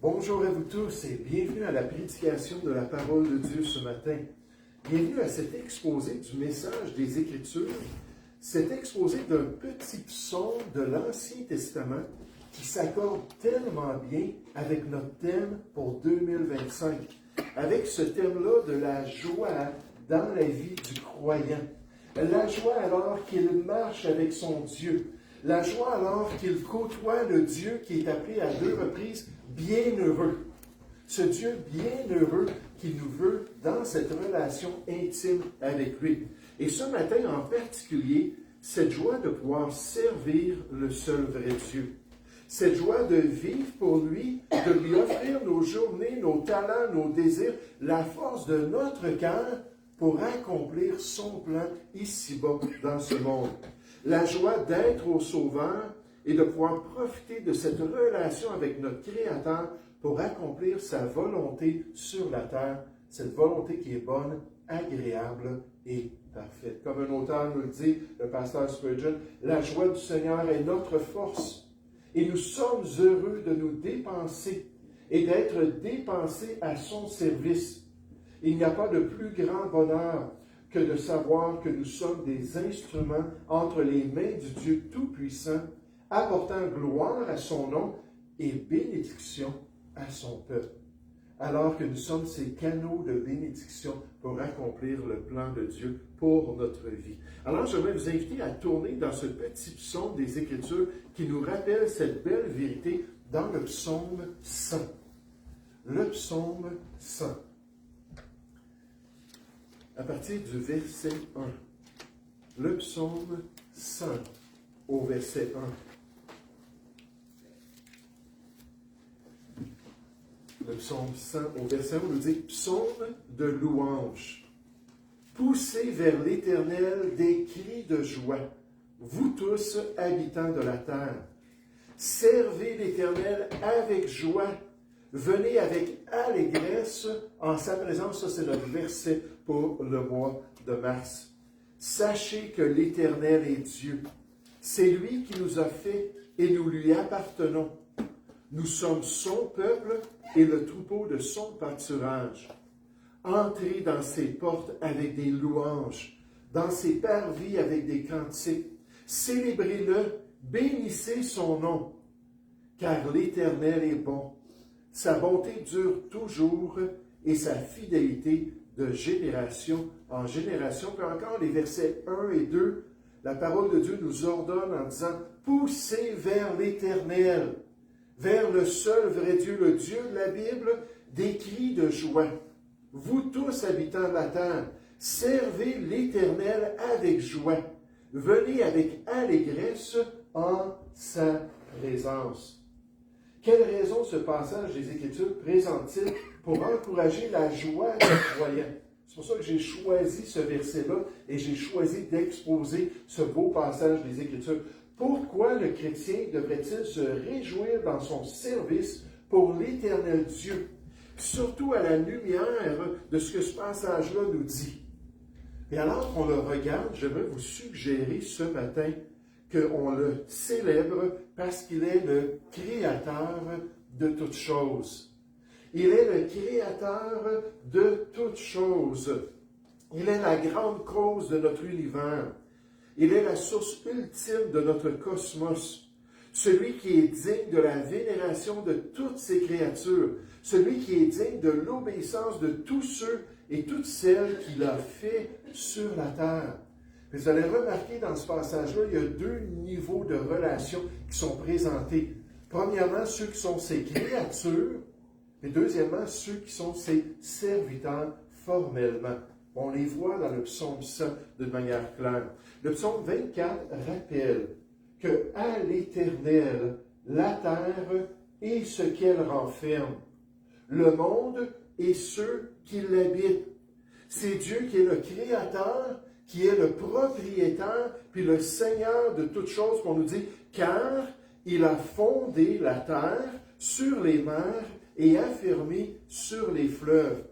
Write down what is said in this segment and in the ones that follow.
Bonjour à vous tous et bienvenue à la prédication de la parole de Dieu ce matin. Bienvenue à cet exposé du message des Écritures, cet exposé d'un petit psaume de l'Ancien Testament qui s'accorde tellement bien avec notre thème pour 2025, avec ce thème-là de la joie dans la vie du croyant. La joie alors qu'il marche avec son Dieu. La joie alors qu'il côtoie le Dieu qui est appelé à 2 reprises bienheureux. Ce Dieu bienheureux qui nous veut dans cette relation intime avec lui. Et ce matin en particulier, cette joie de pouvoir servir le seul vrai Dieu. Cette joie de vivre pour lui, de lui offrir nos journées, nos talents, nos désirs, la force de notre cœur pour accomplir son plan ici-bas dans ce monde. La joie d'être au Sauveur et de pouvoir profiter de cette relation avec notre Créateur pour accomplir sa volonté sur la terre, cette volonté qui est bonne, agréable et parfaite. Comme un auteur nous le dit, le pasteur Spurgeon, la joie du Seigneur est notre force et nous sommes heureux de nous dépenser et d'être dépensés à son service. Il n'y a pas de plus grand bonheur que de savoir que nous sommes des instruments entre les mains du Dieu Tout-Puissant, apportant gloire à son nom et bénédiction à son peuple, alors que nous sommes ces canaux de bénédiction pour accomplir le plan de Dieu pour notre vie. Alors, je vais vous inviter à tourner dans ce petit psaume des Écritures qui nous rappelle cette belle vérité dans le psaume 100. Le psaume 100. À partir du verset 1, le psaume 100 au verset 1. Le psaume 100 au verset 1 nous dit « Psaume de louange. Poussez vers l'Éternel des cris de joie, vous tous habitants de la terre. Servez l'Éternel avec joie. Venez avec allégresse en sa présence. » Ça, c'est notre verset pour le mois de mars. Sachez que l'Éternel est Dieu. C'est lui qui nous a fait et nous lui appartenons. Nous sommes son peuple et le troupeau de son pâturage. Entrez dans ses portes avec des louanges, dans ses parvis avec des cantiques. Célébrez-le, bénissez son nom, car l'Éternel est bon. Sa bonté dure toujours et sa fidélité de génération en génération. Puis encore les versets 1 et 2, la parole de Dieu nous ordonne en disant « Poussez vers l'Éternel, vers le seul vrai Dieu, le Dieu de la Bible, des cris de joie. Vous tous habitants de la terre, servez l'Éternel avec joie. Venez avec allégresse en sa présence. » Quelle raison ce passage des Écritures présente-t-il pour encourager la joie des croyants? C'est pour ça que j'ai choisi ce verset-là et j'ai choisi d'exposer ce beau passage des Écritures. Pourquoi le chrétien devrait-il se réjouir dans son service pour l'Éternel Dieu, surtout à la lumière de ce que ce passage-là nous dit? Et alors qu'on le regarde, je vais vous suggérer ce matin qu'on le célèbre parce qu'il est le créateur de toutes choses. Il est le créateur de toutes choses. Il est la grande cause de notre univers. Il est la source ultime de notre cosmos. Celui qui est digne de la vénération de toutes ses créatures. Celui qui est digne de l'obéissance de tous ceux et toutes celles qu'il a fait sur la terre. Vous allez remarquer dans ce passage-là, il y a 2 niveaux de relations qui sont présentés. Premièrement, ceux qui sont ses créatures, et deuxièmement, ceux qui sont ses serviteurs formellement. On les voit dans le psaume 100 d'une manière claire. Le psaume 24 rappelle que à l'Éternel, la terre et ce qu'elle renferme, le monde et ceux qui l'habitent. C'est Dieu qui est le créateur, qui est le propriétaire, puis le Seigneur de toutes choses, qu'on nous dit, car il a fondé la terre sur les mers et affermi sur les fleuves.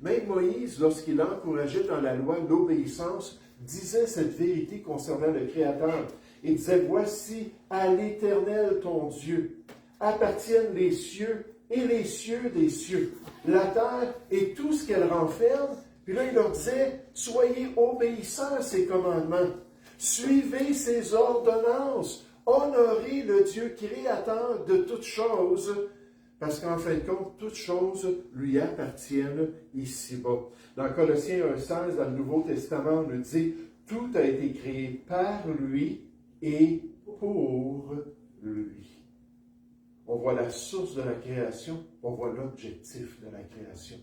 Même Moïse, lorsqu'il encourageait dans la loi l'obéissance, disait cette vérité concernant le Créateur. Il disait, voici à l'Éternel ton Dieu appartiennent les cieux et les cieux des cieux, la terre et tout ce qu'elle renferme. Puis là, il leur disait, soyez obéissants à ses commandements, suivez ses ordonnances, honorez le Dieu créateur de toutes choses, parce qu'en fin de compte, toutes choses lui appartiennent ici-bas. Dans Colossiens 1,16, dans le Nouveau Testament, on nous dit, tout a été créé par lui et pour lui. On voit la source de la création, on voit l'objectif de la création.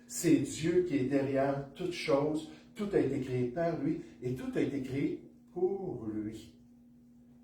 C'est Dieu qui est derrière toutes choses, tout a été créé par lui et tout a été créé pour lui.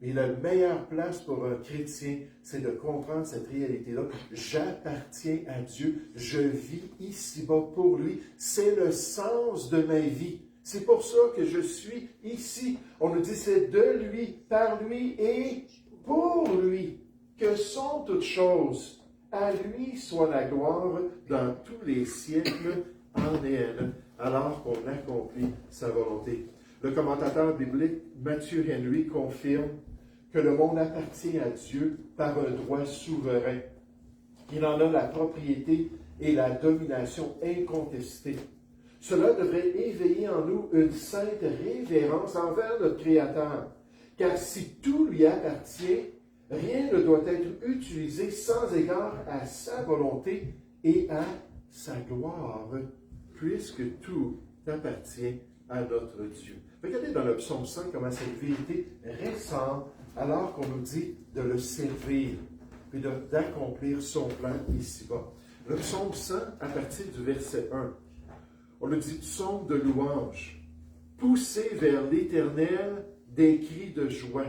Et la meilleure place pour un chrétien, c'est de comprendre cette réalité-là. J'appartiens à Dieu, je vis ici-bas pour lui. C'est le sens de ma vie. C'est pour ça que je suis ici. On nous dit c'est de lui, par lui et pour lui que sont toutes choses. À lui soit la gloire dans tous les siècles, en elle, alors qu'on accomplit sa volonté. Le commentateur biblique Matthew Henry confirme que le monde appartient à Dieu par un droit souverain. Il en a la propriété et la domination incontestée. Cela devrait éveiller en nous une sainte révérence envers notre Créateur, car si tout lui appartient, rien ne doit être utilisé sans égard à sa volonté et à sa gloire, puisque tout appartient à notre Dieu. Regardez dans le psaume 100 comment cette vérité ressort alors qu'on nous dit de le servir et d'accomplir son plan ici-bas. Le psaume 100, à partir du verset 1, on nous dit psaume de louange. Poussez vers l'Éternel des cris de joie.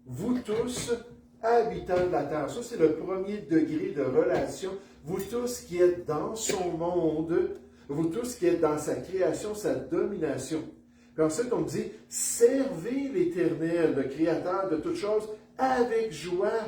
Vous tous, habitants de la terre. Ça, c'est le premier degré de relation. Vous tous qui êtes dans son monde, vous tous qui êtes dans sa création, sa domination. Puis ensuite, on dit, servez l'Éternel, le Créateur de toutes choses, avec joie.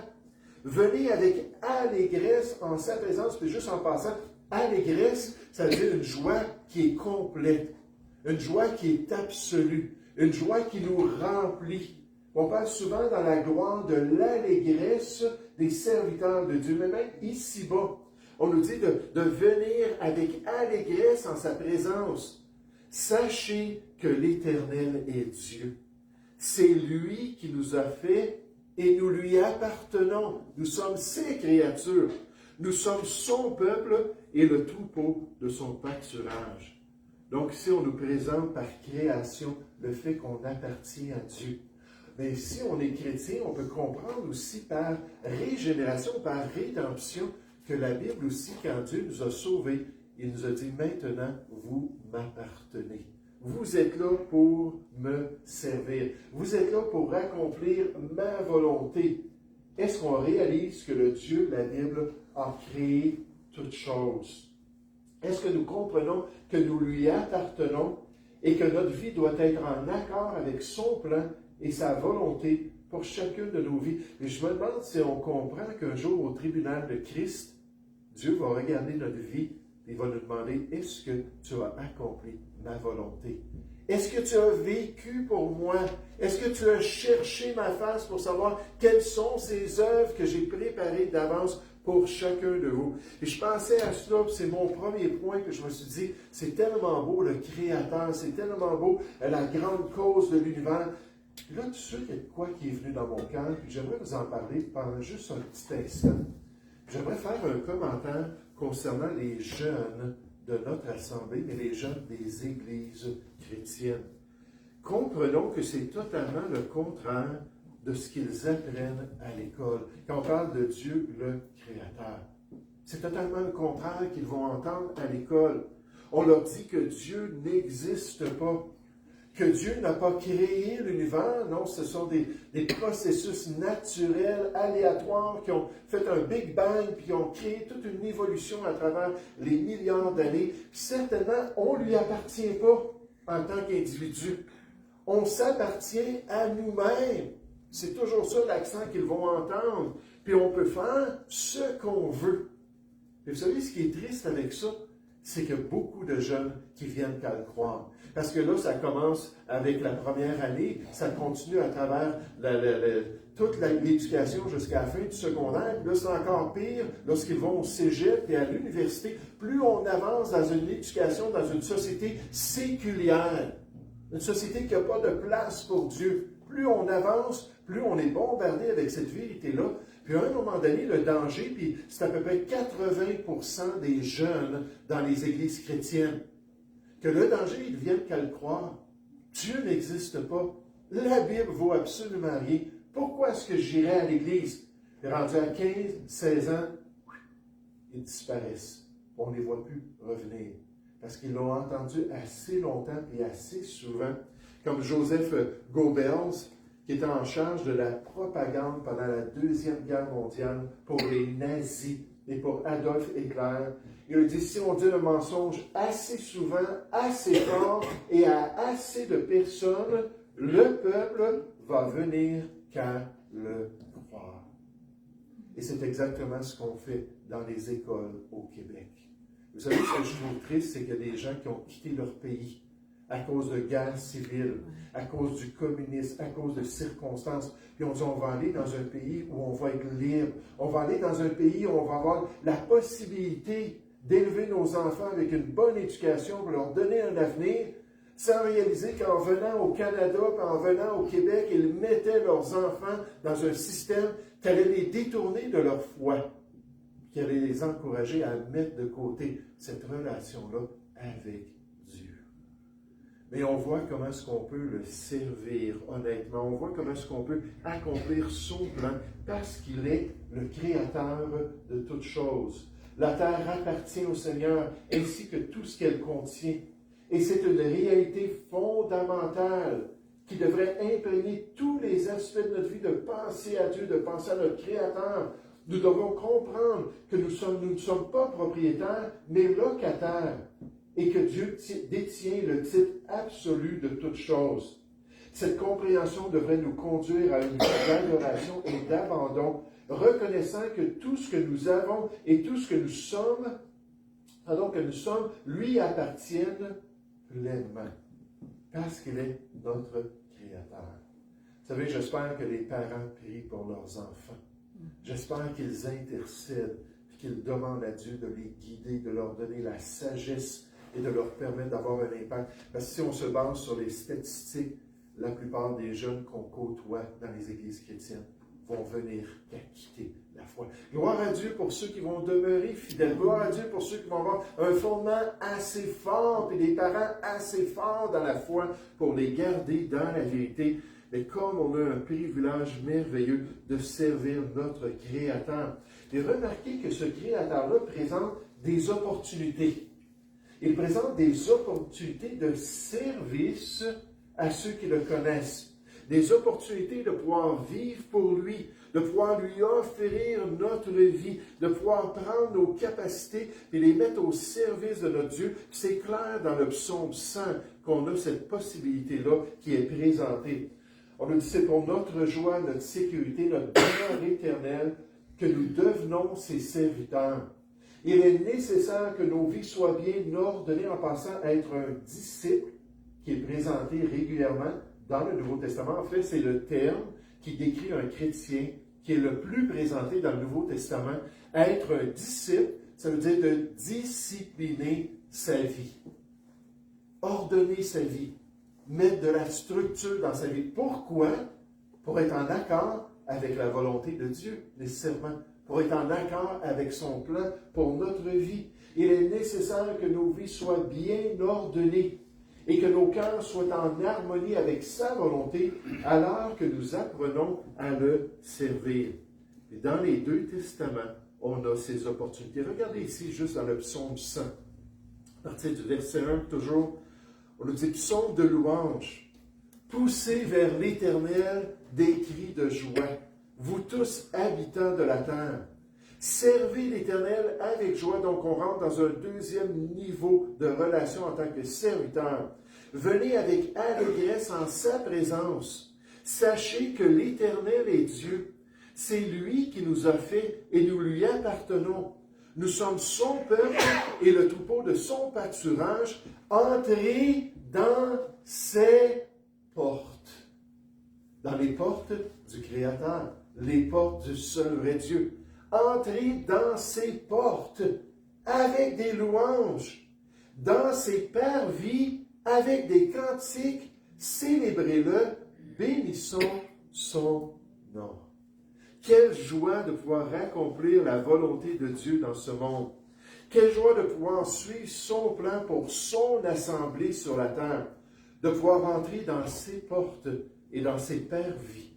Venez avec allégresse en sa présence. Puis juste en passant, allégresse, ça veut dire une joie qui est complète, une joie qui est absolue, une joie qui nous remplit. On parle souvent dans la gloire de l'allégresse des serviteurs de Dieu, mais même ici-bas, on nous dit de venir avec allégresse en sa présence. Sachez que l'Éternel est Dieu. C'est lui qui nous a fait et nous lui appartenons. Nous sommes ses créatures. Nous sommes son peuple et le troupeau de son pâturage. Donc ici, on nous présente par création le fait qu'on appartient à Dieu. Mais si on est chrétien, on peut comprendre aussi par régénération, par rédemption, que la Bible aussi, quand Dieu nous a sauvés, il nous a dit, maintenant, vous m'appartenez. Vous êtes là pour me servir. Vous êtes là pour accomplir ma volonté. Est-ce qu'on réalise que le Dieu de la Bible a créé toutes choses? Est-ce que nous comprenons que nous lui appartenons et que notre vie doit être en accord avec son plan et sa volonté pour chacune de nos vies? Et je me demande si on comprend qu'un jour, au tribunal de Christ, Dieu va regarder notre vie et va nous demander, est-ce que tu as accompli ma volonté? Est-ce que tu as vécu pour moi? Est-ce que tu as cherché ma face pour savoir quelles sont ces œuvres que j'ai préparées d'avance pour chacun de vous? Et je pensais à cela, c'est mon premier point que je me suis dit, c'est tellement beau le Créateur, c'est tellement beau la grande cause de l'univers. Là, tout de suite, il y a de quoi qui est venu dans mon cœur, puis j'aimerais vous en parler pendant juste un petit instant. J'aimerais faire un commentaire concernant les jeunes de notre assemblée, mais les jeunes des églises chrétiennes. Comprenons que c'est totalement le contraire de ce qu'ils apprennent à l'école, quand on parle de Dieu le Créateur. C'est totalement le contraire qu'ils vont entendre à l'école. On leur dit que Dieu n'existe pas, que Dieu n'a pas créé l'univers. Non, ce sont des processus naturels, aléatoires, qui ont fait un Big Bang, puis qui ont créé toute une évolution à travers les milliards d'années. Puis certainement, on ne lui appartient pas en tant qu'individu. On s'appartient à nous-mêmes. C'est toujours ça l'accent qu'ils vont entendre. Puis on peut faire ce qu'on veut. Et vous savez, ce qui est triste avec ça, c'est qu'il y a beaucoup de jeunes qui viennent qu'à le croire. Parce que là, ça commence avec la première année, ça continue à travers toute l'éducation jusqu'à la fin du secondaire. Puis là, c'est encore pire lorsqu'ils vont au cégep et à l'université. Plus on avance dans une éducation, dans une société séculière, une société qui n'a pas de place pour Dieu, plus on avance, plus on est bombardé avec cette vérité-là. Puis à un moment donné, le danger, puis c'est à peu près 80% des jeunes dans les églises chrétiennes, que le danger, ils viennent qu'à le croire. Dieu n'existe pas. La Bible vaut absolument rien. Pourquoi est-ce que j'irais à l'église? Et rendu à 15, 16 ans, ils disparaissent. On ne les voit plus revenir. Parce qu'ils l'ont entendu assez longtemps et assez souvent. Comme Joseph Goebbels, qui était en charge de la propagande pendant la Deuxième Guerre mondiale pour les nazis et pour Adolf Hitler. Il a dit, si on dit un mensonge assez souvent, assez fort et à assez de personnes, le peuple va venir qu'à le croire. Et c'est exactement ce qu'on fait dans les écoles au Québec. Vous savez, ce que je trouve triste, c'est qu'il y a des gens qui ont quitté leur pays à cause de guerres civiles, à cause du communisme, à cause de circonstances. Puis on dit, on va aller dans un pays où on va être libre. On va aller dans un pays où on va avoir la possibilité d'élever nos enfants avec une bonne éducation pour leur donner un avenir, sans réaliser qu'en venant au Canada, puis en venant au Québec, ils mettaient leurs enfants dans un système qui allait les détourner de leur foi, qui allait les encourager à mettre de côté cette relation-là avec Dieu. Mais on voit comment est-ce qu'on peut le servir honnêtement. On voit comment est-ce qu'on peut accomplir son plan parce qu'il est le créateur de toutes choses. La terre appartient au Seigneur ainsi que tout ce qu'elle contient. Et c'est une réalité fondamentale qui devrait imprégner tous les aspects de notre vie, de penser à Dieu, de penser à notre Créateur. Nous devons comprendre que nous ne sommes pas propriétaires, mais locataires, et que Dieu détient le titre absolu de toutes choses. Cette compréhension devrait nous conduire à une vie d'adoration et d'abandon, reconnaissant que tout ce que nous avons et tout ce que nous sommes, lui appartiennent pleinement, parce qu'il est notre Créateur. Vous savez, j'espère que les parents prient pour leurs enfants. J'espère qu'ils intercèdent, et qu'ils demandent à Dieu de les guider, de leur donner la sagesse et de leur permettre d'avoir un impact. Parce que si on se base sur les statistiques, la plupart des jeunes qu'on côtoie dans les églises chrétiennes vont venir qu'à quitter la foi. Gloire à Dieu pour ceux qui vont demeurer fidèles. Gloire à Dieu pour ceux qui vont avoir un fondement assez fort et des parents assez forts dans la foi pour les garder dans la vérité. Mais comme on a un privilège merveilleux de servir notre Créateur. Et remarquez que ce Créateur-là présente des opportunités. Il présente des opportunités de service à ceux qui le connaissent. Des opportunités de pouvoir vivre pour lui, de pouvoir lui offrir notre vie, de pouvoir prendre nos capacités et les mettre au service de notre Dieu. C'est clair dans le psaume 100 qu'on a cette possibilité-là qui est présentée. On nous dit c'est pour notre joie, notre sécurité, notre bonheur éternel que nous devenons ses serviteurs. Il est nécessaire que nos vies soient bien ordonnées en passant à être un disciple qui est présenté régulièrement dans le Nouveau Testament. En fait, c'est le terme qui décrit un chrétien qui est le plus présenté dans le Nouveau Testament. Être un disciple, ça veut dire de discipliner sa vie. Ordonner sa vie. Mettre de la structure dans sa vie. Pourquoi? Pour être en accord avec la volonté de Dieu, nécessairement. Pour être en accord avec son plan pour notre vie. Il est nécessaire que nos vies soient bien ordonnées et que nos cœurs soient en harmonie avec sa volonté alors que nous apprenons à le servir. Et dans les deux testaments, on a ces opportunités. Regardez ici, juste dans le psaume 100, à partir du verset 1, toujours, on nous dit « Psaume de louange, poussez vers l'Éternel des cris de joie, vous tous habitants de la terre. Servez l'Éternel avec joie. » Donc, on rentre dans un deuxième niveau de relation en tant que serviteur. Venez avec allégresse en sa présence. Sachez que l'Éternel est Dieu. C'est lui qui nous a fait et nous lui appartenons. Nous sommes son peuple et le troupeau de son pâturage. Entrez dans ses portes. Dans les portes du Créateur, les portes du seul vrai Dieu. Entrez dans ses portes avec des louanges, dans ses parvis avec des cantiques, célébrez-le, bénissons son nom. Quelle joie de pouvoir accomplir la volonté de Dieu dans ce monde. Quelle joie de pouvoir suivre son plan pour son assemblée sur la terre, de pouvoir entrer dans ses portes et dans ses parvis,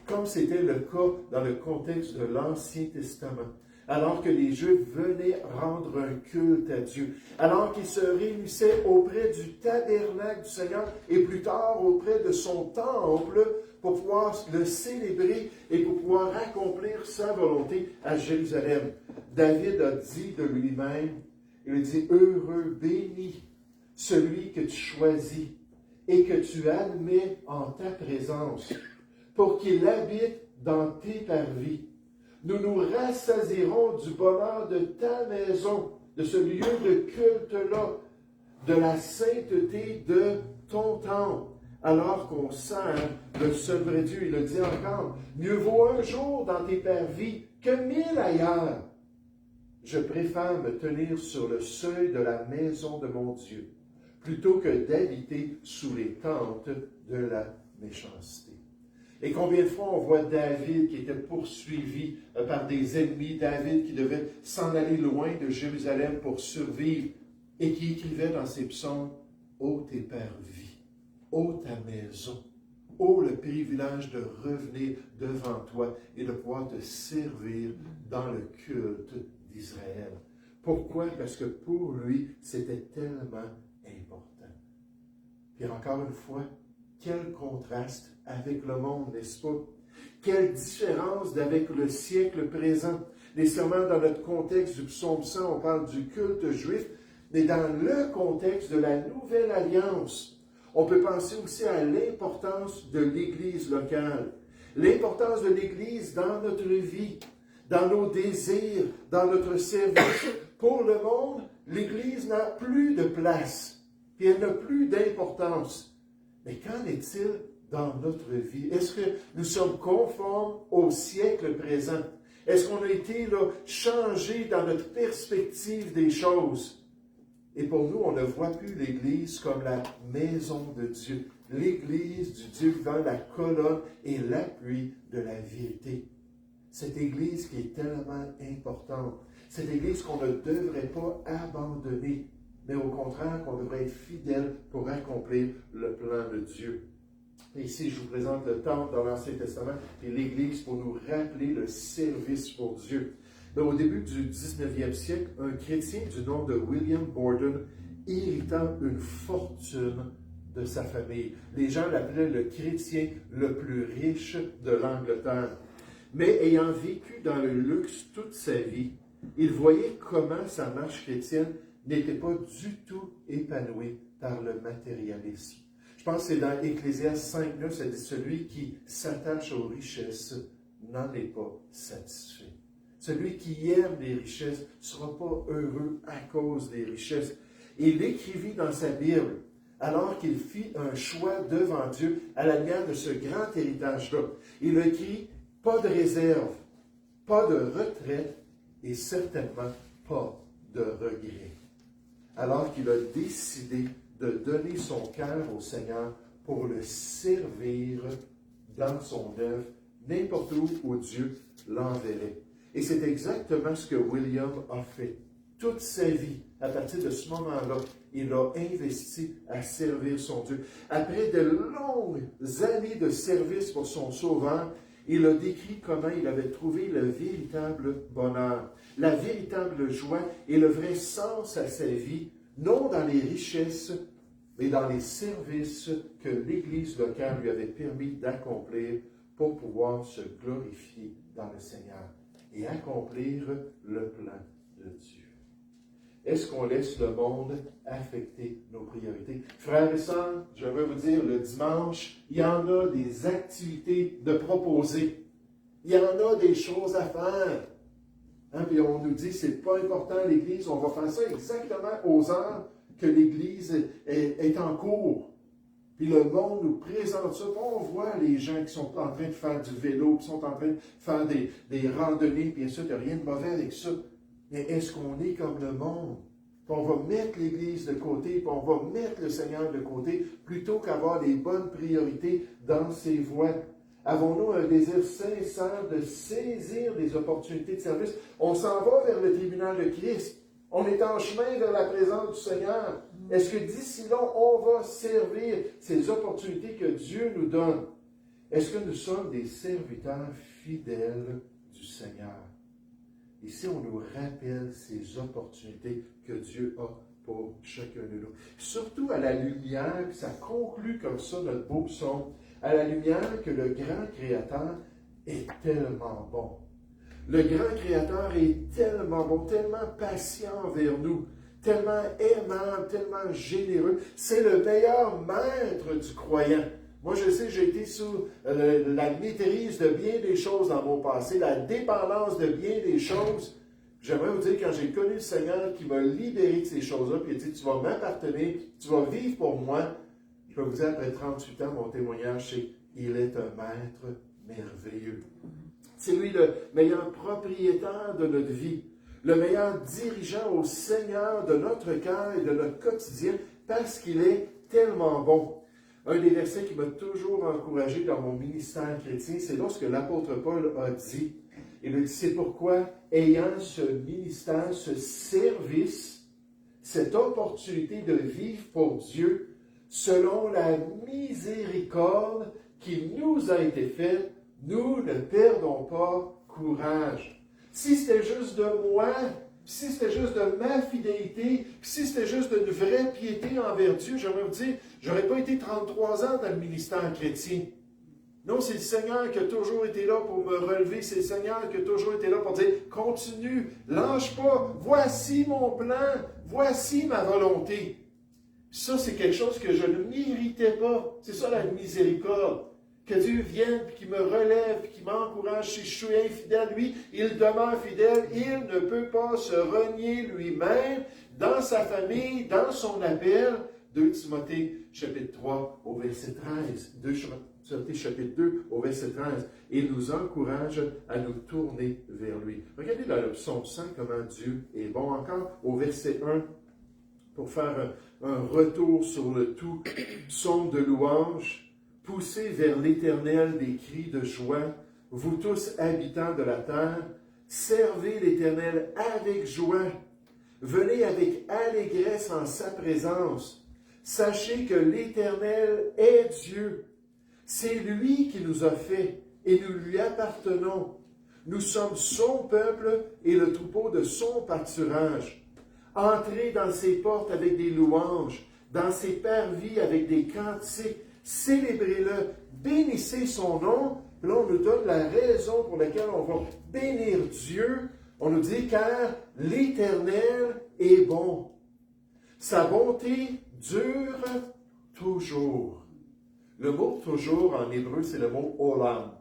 comme c'était le cas dans le contexte de l'Ancien Testament, alors que les Juifs venaient rendre un culte à Dieu, alors qu'ils se réunissaient auprès du tabernacle du Seigneur et plus tard auprès de son temple pour pouvoir le célébrer et pour pouvoir accomplir sa volonté à Jérusalem. David a dit de lui-même, il a dit, « Heureux, béni, celui que tu choisis et que tu admets en ta présence, pour qu'il habite dans tes parvis. Nous nous rassasierons du bonheur de ta maison, de ce lieu de culte-là, de la sainteté de ton temple. » Alors qu'on sert le seul vrai Dieu, il le dit encore, « Mieux vaut un jour dans tes parvis que 1000 ailleurs. Je préfère me tenir sur le seuil de la maison de mon Dieu, plutôt que d'habiter sous les tentes de la méchanceté. » Et combien de fois on voit David qui était poursuivi par des ennemis, David qui devait s'en aller loin de Jérusalem pour survivre, et qui écrivait dans ses psaumes, « Ô tes parvis, ô ta maison, ô le privilège de revenir devant toi et de pouvoir te servir dans le culte d'Israël. » Pourquoi? Parce que pour lui, c'était tellement important. Puis encore une fois, quel contraste avec le monde, n'est-ce pas? Quelle différence d'avec le siècle présent. Nécessairement dans notre contexte du psaume 100, on parle du culte juif, mais dans le contexte de la nouvelle alliance, on peut penser aussi à l'importance de l'Église locale, l'importance de l'Église dans notre vie, dans nos désirs, dans notre service. Pour le monde, l'Église n'a plus de place, et elle n'a plus d'importance. Mais qu'en est-il dans notre vie? Est-ce que nous sommes conformes au siècle présent? Est-ce qu'on a été changé dans notre perspective des choses? Et pour nous, on ne voit plus l'Église comme la maison de Dieu, l'Église du Dieu vivant, la colonne et l'appui de la vérité. Cette Église qui est tellement importante, cette Église qu'on ne devrait pas abandonner, mais au contraire qu'on devrait être fidèle pour accomplir le plan de Dieu. Et ici, je vous présente le temple dans l'Ancien Testament et l'Église pour nous rappeler le service pour Dieu. Mais au début du 19e siècle, un chrétien du nom de William Borden héritant une fortune de sa famille. Les gens l'appelaient le chrétien le plus riche de l'Angleterre. Mais ayant vécu dans le luxe toute sa vie, il voyait comment sa marche chrétienne n'était pas du tout épanouie par le matérialisme. Je pense que c'est dans Ecclésiaste 5.9, ça dit « Celui qui s'attache aux richesses n'en est pas satisfait. » Celui qui aime les richesses ne sera pas heureux à cause des richesses. Il écrivit dans sa Bible, alors qu'il fit un choix devant Dieu à la lumière de ce grand héritage-là. Il a écrit « Pas de réserve, pas de retraite et certainement pas de regret. » Alors qu'il a décidé de donner son cœur au Seigneur pour le servir dans son œuvre, n'importe où Dieu l'enverrait. Et c'est exactement ce que William a fait. Toute sa vie, à partir de ce moment-là, il a investi à servir son Dieu. Après de longues années de service pour son Sauveur, il a décrit comment il avait trouvé le véritable bonheur, la véritable joie et le vrai sens à sa vie, non dans les richesses, mais dans les services que l'Église locale lui avait permis d'accomplir pour pouvoir se glorifier dans le Seigneur et accomplir le plan de Dieu. Est-ce qu'on laisse le monde affecter nos priorités? Frères et sœurs, je veux vous dire, le dimanche, il y en a des activités de proposer. Il y en a des choses à faire. Hein, puis on nous dit, c'est pas important l'Église, on va faire ça exactement aux heures que l'Église est en cours. Puis le monde nous présente ça. Puis on voit les gens qui sont en train de faire du vélo, qui sont en train de faire des randonnées, puis ça, il n'y a rien de mauvais avec ça. Mais est-ce qu'on est comme le monde? Puis on va mettre l'Église de côté, puis on va mettre le Seigneur de côté, plutôt qu'avoir les bonnes priorités dans ses voies. Avons-nous un désir sincère de saisir des opportunités de service? On s'en va vers le tribunal de Christ. On est en chemin vers la présence du Seigneur. Est-ce que d'ici là, on va servir ces opportunités que Dieu nous donne? Est-ce que nous sommes des serviteurs fidèles du Seigneur? Ici, on nous rappelle ces opportunités que Dieu a pour chacun de nous. Surtout à la lumière, puis ça conclut comme ça notre beau psaume, à la lumière que le grand Créateur est tellement bon. Le grand Créateur est tellement bon, tellement patient envers nous, tellement aimant, tellement généreux. C'est le meilleur maître du croyant. Moi, je sais, j'ai été sous la maîtrise de bien des choses dans mon passé, la dépendance de bien des choses. J'aimerais vous dire, quand j'ai connu le Seigneur qui m'a libéré de ces choses-là, puis il a dit, tu vas m'appartenir, tu vas vivre pour moi. Je peux vous dire, après 38 ans, mon témoignage, c'est qu'il est un maître merveilleux. C'est lui le meilleur propriétaire de notre vie, le meilleur dirigeant au Seigneur de notre cœur et de notre quotidien, parce qu'il est tellement bon. Un des versets qui m'a toujours encouragé dans mon ministère chrétien, c'est lorsque l'apôtre Paul a dit, il a dit, c'est pourquoi, ayant ce ministère, ce service, cette opportunité de vivre pour Dieu, selon la miséricorde qui nous a été faite, nous ne perdons pas courage. Si c'était juste de moi, si c'était juste de ma fidélité, si c'était juste d'une vraie piété envers Dieu, j'aimerais vous dire, j'aurais pas été 33 ans dans le ministère chrétien. Non, c'est le Seigneur qui a toujours été là pour me relever. C'est le Seigneur qui a toujours été là pour dire, continue, lâche pas, voici mon plan, voici ma volonté. Ça, c'est quelque chose que je ne méritais pas. C'est ça la miséricorde. Que Dieu vienne, puis qu'il me relève, puis qu'il m'encourage. Si je suis infidèle, lui, il demeure fidèle. Il ne peut pas se renier lui-même dans sa famille, dans son appel. 2 Timothée, chapitre 3, au verset 13. 2 Timothée, chapitre 2, au verset 13. Il nous encourage à nous tourner vers lui. Regardez dans le psaume 100 comment Dieu est bon. Encore au verset 1, pour faire un retour sur le tout, psaume de louange. Poussez vers l'Éternel des cris de joie, vous tous habitants de la terre, servez l'Éternel avec joie, venez avec allégresse en sa présence. Sachez que l'Éternel est Dieu. C'est lui qui nous a fait et nous lui appartenons. Nous sommes son peuple et le troupeau de son pâturage. Entrez dans ses portes avec des louanges, dans ses parvis avec des cantiques. Célébrez-le, bénissez son nom. Puis là, on nous donne la raison pour laquelle on va bénir Dieu. On nous dit, car l'Éternel est bon. Sa bonté dure toujours. Le mot toujours en hébreu, c'est le mot olam.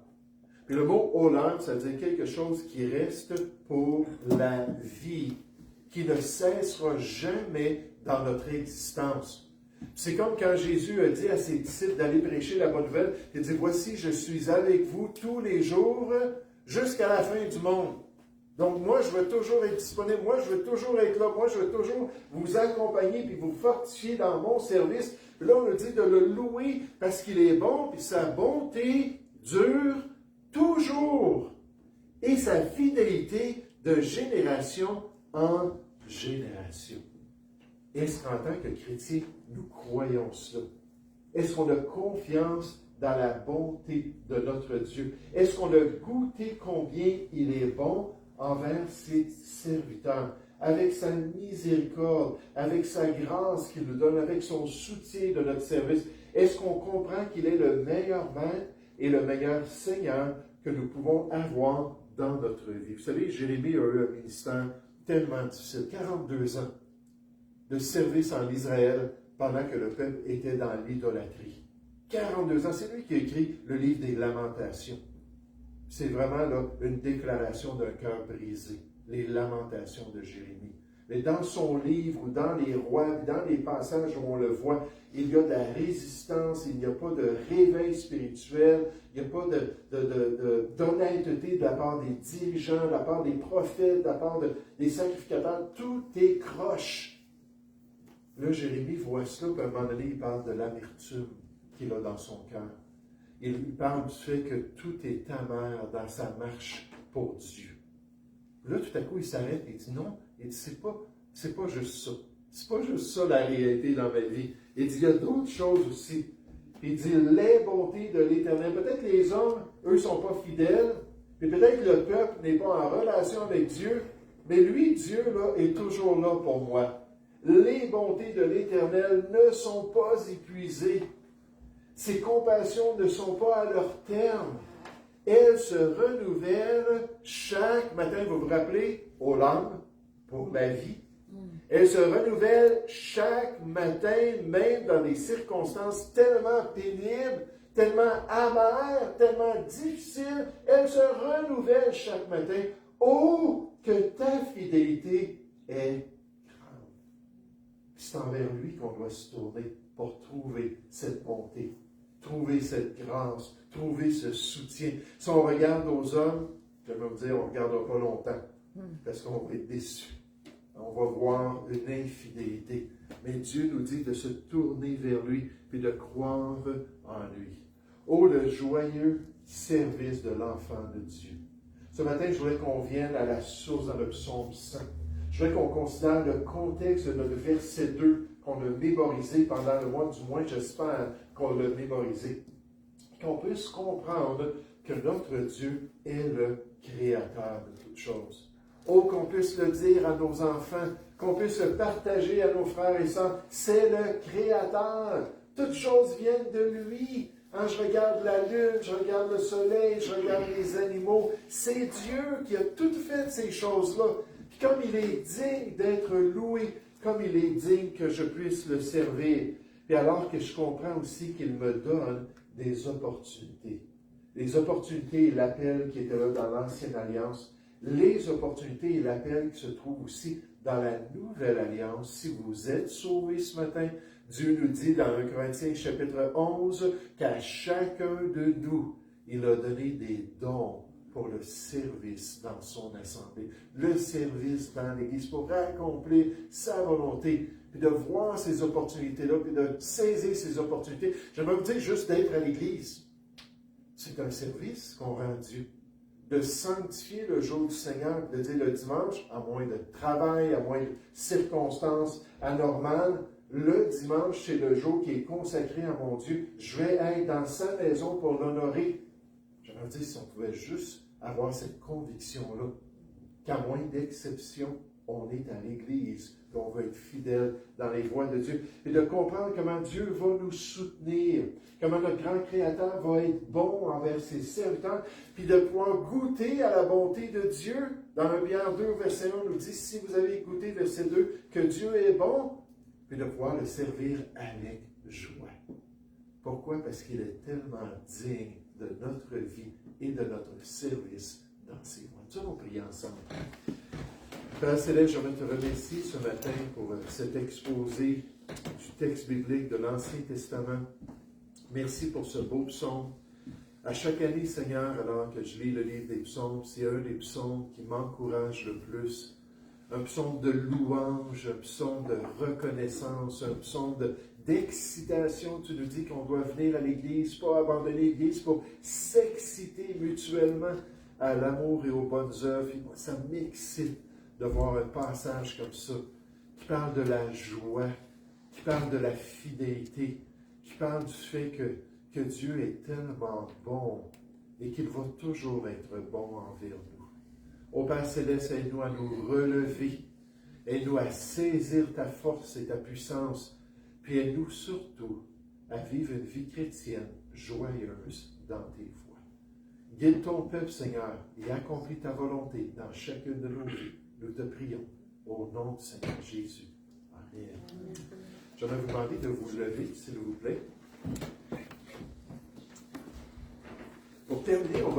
Puis le mot olam, ça veut dire quelque chose qui reste pour la vie, qui ne cessera jamais dans notre existence. C'est comme quand Jésus a dit à ses disciples d'aller prêcher la bonne nouvelle. Il dit, voici, je suis avec vous tous les jours jusqu'à la fin du monde. Donc moi, je veux toujours être disponible. Moi, je veux toujours être là. Moi, je veux toujours vous accompagner puis vous fortifier dans mon service. Puis là, on nous dit de le louer parce qu'il est bon, puis sa bonté dure toujours. Et sa fidélité de génération en génération. Est-ce qu'en tant que chrétien, nous croyons cela? Est-ce qu'on a confiance dans la bonté de notre Dieu? Est-ce qu'on a goûté combien il est bon envers ses serviteurs, avec sa miséricorde, avec sa grâce qu'il nous donne, avec son soutien de notre service? Est-ce qu'on comprend qu'il est le meilleur maître et le meilleur Seigneur que nous pouvons avoir dans notre vie? Vous savez, Jérémie a eu un ministère tellement difficile, 42 ans de service en Israël pendant que le peuple était dans l'idolâtrie. 42 ans, c'est lui qui a écrit le livre des Lamentations. C'est vraiment là, une déclaration d'un cœur brisé. les lamentations de Jérémie. Mais dans son livre, ou dans les rois, dans les passages où on le voit, il y a de la résistance, il n'y a pas de réveil spirituel, il n'y a pas d'honnêteté de la part des dirigeants, de la part des prophètes, de la part des sacrificateurs. Tout est croche. Là, Jérémie voit cela, puis à un moment donné, il parle de l'amertume qu'il a dans son cœur. Il parle du fait que tout est amer dans sa marche pour Dieu. Là, tout à coup, il s'arrête et il dit non. Il dit, c'est pas juste ça. C'est pas juste ça la réalité dans ma vie. Il dit, il y a d'autres choses aussi. Il dit, les bontés de l'Éternel. Peut-être que les hommes, eux, ne sont pas fidèles. Puis peut-être que le peuple n'est pas en relation avec Dieu. Mais lui, Dieu, là, est toujours là pour moi. Les bontés de l'Éternel ne sont pas épuisées. Ses compassions ne sont pas à leur terme. Elles se renouvellent chaque matin. Vous vous rappelez, Olam, pour la vie. Elles se renouvellent chaque matin, même dans des circonstances tellement pénibles, tellement amères, tellement difficiles. Elles se renouvellent chaque matin. Oh, que ta fidélité est grande. C'est envers lui qu'on doit se tourner pour trouver cette bonté, trouver cette grâce, trouver ce soutien. Si on regarde aux hommes, je vais vous dire, on ne regardera pas longtemps, parce qu'on va être déçus. On va voir une infidélité. Mais Dieu nous dit de se tourner vers lui, puis de croire en lui. Oh, le joyeux service de l'enfant de Dieu. Ce matin, je voudrais qu'on vienne à la source dans le psaume 100. Je voudrais qu'on considère le contexte de notre verset 2 qu'on a mémorisé pendant le mois, du moins j'espère qu'on l'a mémorisé. Qu'on puisse comprendre que notre Dieu est le créateur de toutes choses. Oh, qu'on puisse le dire à nos enfants, qu'on puisse le partager à nos frères et sœurs. C'est le créateur. Toutes choses viennent de lui. Hein, je regarde la lune, je regarde le soleil, je regarde les animaux. C'est Dieu qui a tout fait ces choses-là. Puis comme il est digne d'être loué, comme il est digne que je puisse le servir. Puis alors que je comprends aussi qu'il me donne des opportunités. Les opportunités et l'appel qui était là dans l'Ancienne Alliance, les opportunités et l'appel qui se trouvent aussi dans la Nouvelle Alliance. Si vous êtes sauvés ce matin, Dieu nous dit dans 1 Corinthiens chapitre 11 qu'à chacun de nous, il a donné des dons pour le service dans son assemblée, le service dans l'Église pour accomplir sa volonté, puis de voir ces opportunités-là, puis de saisir ces opportunités. J'aimerais vous dire juste d'être à l'Église. C'est un service qu'on rend à Dieu. De sanctifier le jour du Seigneur, de dire le dimanche, à moins de travail, à moins de circonstances anormales, le dimanche, c'est le jour qui est consacré à mon Dieu. Je vais être dans sa maison pour l'honorer. J'aimerais dire, si on pouvait juste avoir cette conviction-là, qu'à moins d'exception, on est à l'Église, qu'on va être fidèle dans les voies de Dieu, et de comprendre comment Dieu va nous soutenir, comment notre grand Créateur va être bon envers ses serviteurs, puis de pouvoir goûter à la bonté de Dieu. Dans 1 Pierre 2, verset 1, on nous dit, si vous avez goûté, verset 2, que Dieu est bon, puis de pouvoir le servir avec joie. Pourquoi? Parce qu'il est tellement digne de notre vie et de notre service dans ses voies. Nous allons prier ensemble. Père Céleste, je veux te remercier ce matin pour cet exposé du texte biblique de l'Ancien Testament. Merci pour ce beau psaume. À chaque année, Seigneur, alors que je lis le livre des psaumes, c'est un des psaumes qui m'encourage le plus. Un psaume de louange, un psaume de reconnaissance, un psaume d'excitation. Tu nous dis qu'on doit venir à l'Église, pas abandonner l'Église, pour s'exciter mutuellement à l'amour et aux bonnes œuvres. Et moi, ça m'excite de voir un passage comme ça, qui parle de la joie, qui parle de la fidélité, qui parle du fait que Dieu est tellement bon et qu'il va toujours être bon envers nous. Ô Père Céleste, aide-nous à nous relever, aide-nous à saisir ta force et ta puissance, puis aide-nous surtout à vivre une vie chrétienne joyeuse dans tes voies. Guide ton peuple, Seigneur, et accomplis ta volonté dans chacune de nos vies. Nous te prions au nom du Seigneur Jésus. Amen. J'aimerais vous demander de vous lever, s'il vous plaît. Pour terminer, on va